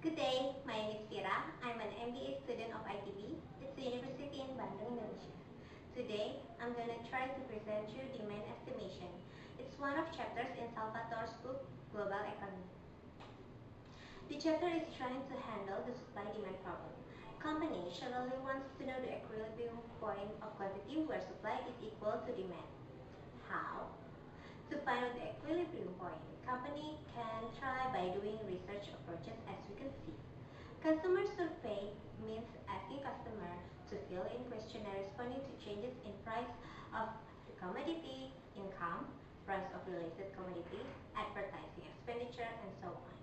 Good day, my name is Fira. I'm an MBA student of ITB. It's the university in Bandung, Indonesia. Today, I'm going to try to present you demand estimation. It's one of chapters in Salvatore's book, Global Economy. The chapter is trying to handle the supply-demand problem. Company surely wants to know the equilibrium point of quantity where supply is equal to demand. How? To find out the equilibrium point, company can try by doing research approaches as we can see. Customer survey means asking customer to fill in questionnaire responding to changes in price of the commodity, income, price of related commodity, advertising expenditure, and so on.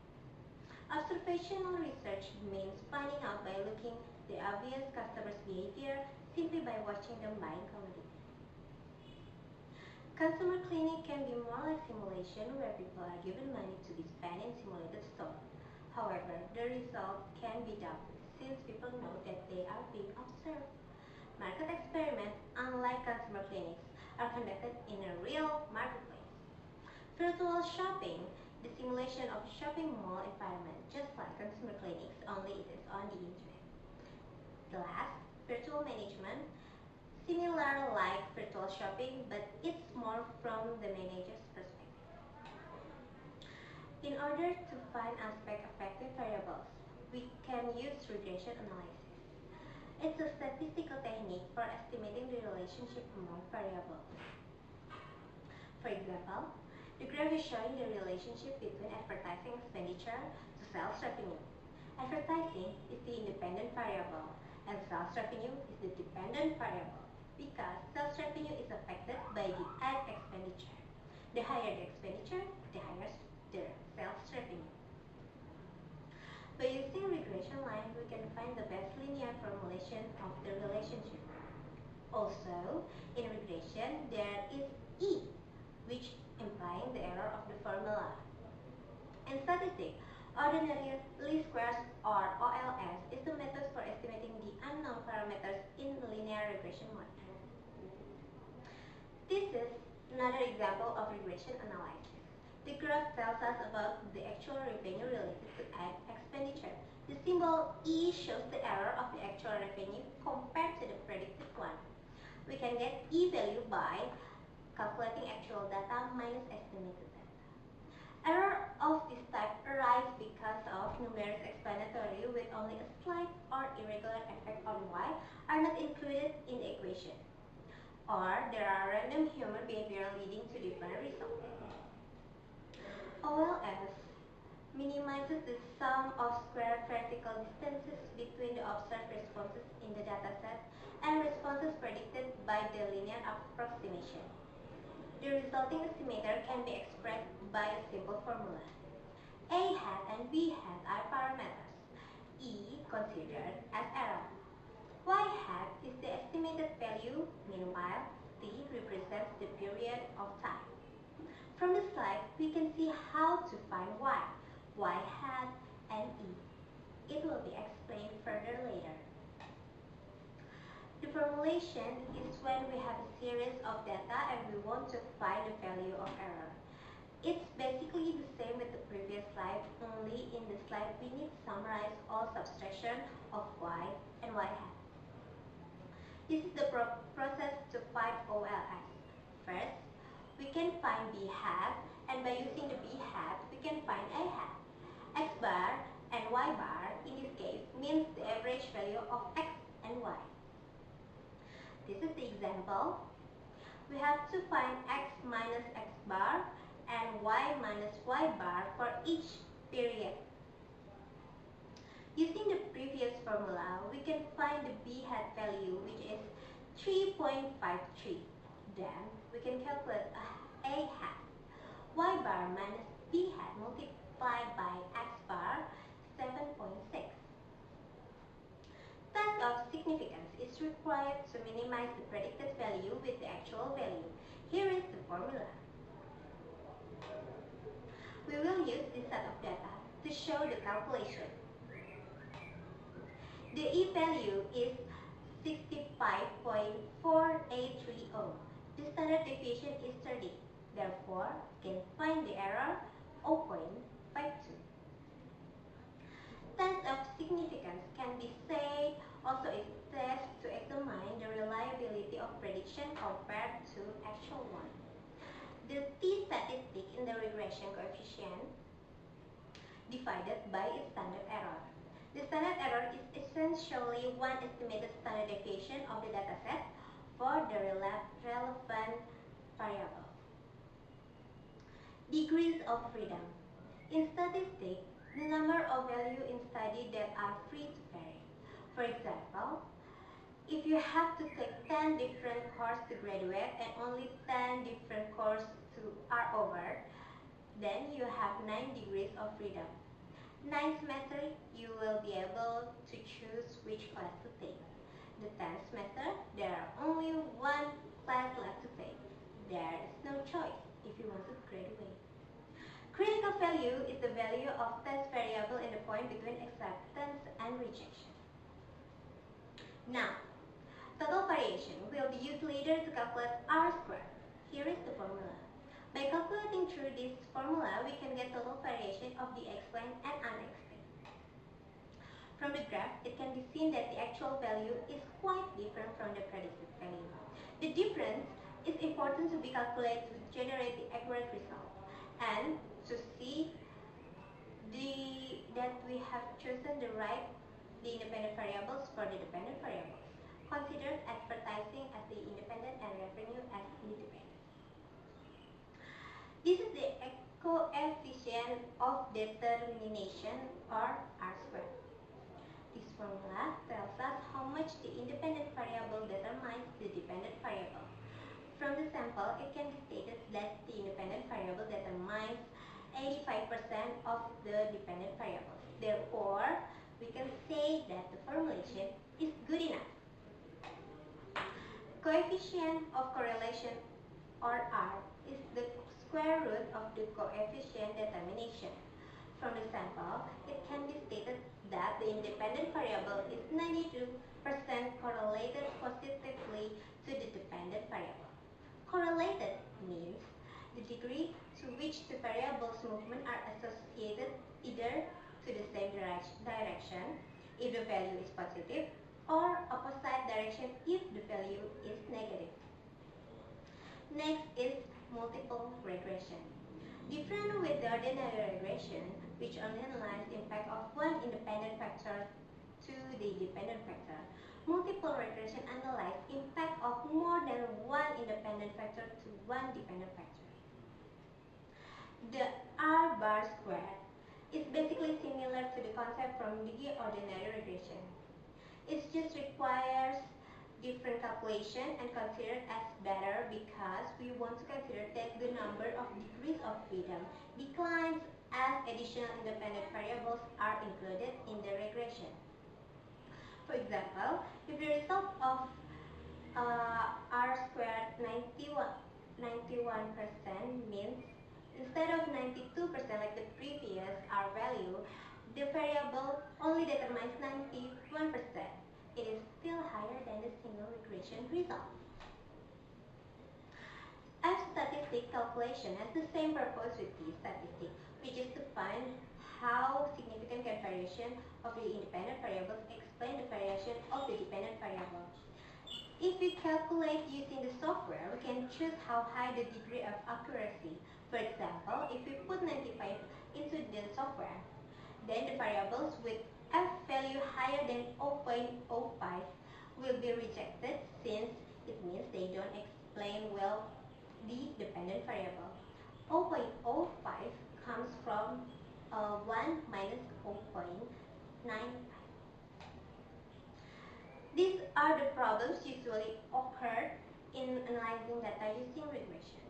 Observational research means finding out by looking the obvious customer's behavior simply by watching them buying commodity. Consumer clinic can be more like simulation where people are given money to be spent in simulated store. However, the result can be doubtful since people know that they are being observed. Market experiments, unlike consumer clinics, are conducted in a real marketplace. Virtual shopping, the simulation of shopping mall environment, just like consumer clinics, only it is on the internet. The last, virtual management, similar like virtual shopping, but it's more from the manager's perspective. In order to find aspect effective variables, we can use regression analysis. It's a statistical technique for estimating the relationship among variables. For example, the graph is showing the relationship between advertising expenditure to sales revenue. Advertising is the independent variable, and sales revenue is the dependent variable, because sales revenue is affected by the ad expenditure. The higher the expenditure, the higher the sales revenue. By using regression line, we can find the best linear formulation of the relationship. Also, in regression, there is E, which implying the error of the formula. In statistics, ordinary least squares or OLS is the method for estimating the unknown parameters in linear regression mode. This is another example of regression analysis. The graph tells us about the actual revenue related to ad expenditure. The symbol E shows the error of the actual revenue compared to the predicted one. We can get E value by calculating actual data minus estimated data. Error of this type arise because of numerous explanatory with only a slight or irregular effect on Y are not included in the equation, or there are random human behavior leading to different results. OLS minimizes the sum of square vertical distances between the observed responses in the dataset and responses predicted by the linear approximation. The resulting estimator can be expressed by a simple formula. A hat and B hat are parameters, E considered as error. Y hat is the estimated value, meanwhile T represents the period of time. From the slide, we can see how to find Y hat, and E. It will be explained further later. The formulation is when we have a series of data and we want to find the value of error. It's basically the same with the previous slide, only in this slide we need to summarize all subtraction of Y and Y hat. This is the process to find OLS. First, we can find B hat, and by using the B hat, we can find A hat. X bar and Y bar, in this case, means the average value of X and Y. This is the example. We have to find X minus X bar and Y minus Y bar for each period. Using the previous formula, we can find the B hat value, which is 3.53. Then, we can calculate A hat. Y bar minus B hat multiplied by X bar, 7.6. Test of significance is required to minimize the predicted value with the actual value. Here is the formula. We will use this set of data to show the calculation. The E value is 65.4830. The standard deviation is 30. Therefore, we can find the error 0.52. Test actual one. The t-statistic in the regression coefficient divided by its standard error. The standard error is essentially one estimated standard deviation of the dataset for the relevant variable. Degrees of freedom. In statistics, the number of values in study that are free to vary. For example, if you have to take 10 different courses to graduate and only 10 different courses are over, then you have 9 degrees of freedom. 9th semester, you will be able to choose which class to take. The 10th semester, there are only one class left to take. There is no choice if you want to graduate. Critical value is the value of test variable in the point between acceptance and rejection. Now, total variation will be used later to calculate R squared. Here is the formula. By calculating through this formula, we can get total variation of the explained and unexplained. From the graph, it can be seen that the actual value is quite different from the predicted value. The difference is important to be calculated to generate the accurate result and to see that we have chosen the independent variables for the dependent variables. Consider advertising as the independent and revenue as independent. This is the coefficient of determination, or R squared. This formula tells us how much the independent variable determines the dependent variable. From the sample, it can be stated that the independent variable determines 85% of the dependent variables. Therefore, we can say that the formulation is good enough. Coefficient of correlation, or R, is the square root of the coefficient determination. From the sample, it can be stated that the independent variable is 92% correlated positively to the dependent variable. Correlated means the degree to which the variables' movement are associated either to the same direction if the value is positive or opposite direction if the value is negative. Next is multiple regression. Different with the ordinary regression, which only analyzes the impact of one independent factor to the dependent factor, multiple regression analyzes impact of more than one independent factor to one dependent factor. The R bar squared is basically similar to the concept from the ordinary regression. It just requires different calculation and considered as better because we want to consider that the number of degrees of freedom declines as additional independent variables are included in the regression. For example, if the result of R squared 91% means instead of 92% like the previous R value, the variable only determines 91%. It is still higher than the single regression result. F statistic calculation has the same purpose with T statistic, which is to find how significant can variation of the independent variables explain the variation of the dependent variable. If we calculate using the software, we can choose how high the degree of accuracy. For example, if we put 95 into the software, then the variables with F value higher than 0.05 will be rejected since it means they don't explain well the dependent variable. 0.05 comes from 1 minus 0.95. These are the problems usually occur in analyzing data using regression.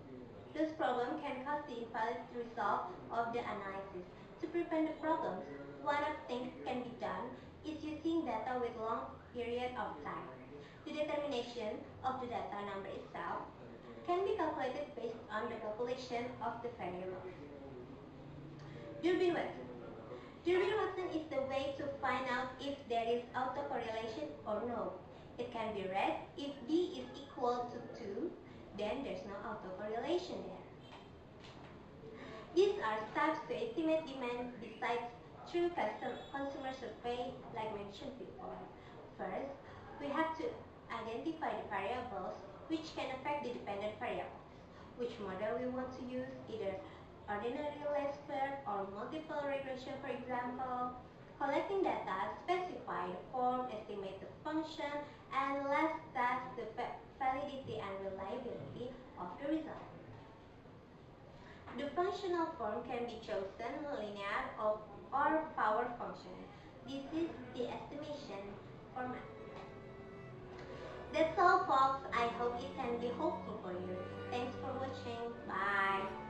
This problem can cause the invalid result of the analysis. To prevent the problems, one of things can be done is using data with long period of time. The determination of the data number itself can be calculated based on the population of the variables. Durbin-Watson. Durbin-Watson is the way to find out if there is autocorrelation or no. It can be read if D is equal to 2, then there's no autocorrelation there. These are steps to estimate demand besides through consumer survey like mentioned before. First, we have to identify the variables which can affect the dependent variables. Which model we want to use, either ordinary least square or multiple regression, for example. Collecting data, specify the form, estimate the function, and last test the validity and reliability of the result. The functional form can be chosen linear or power function. This is the estimation format. That's all folks. I hope it can be helpful for you. Thanks for watching. Bye.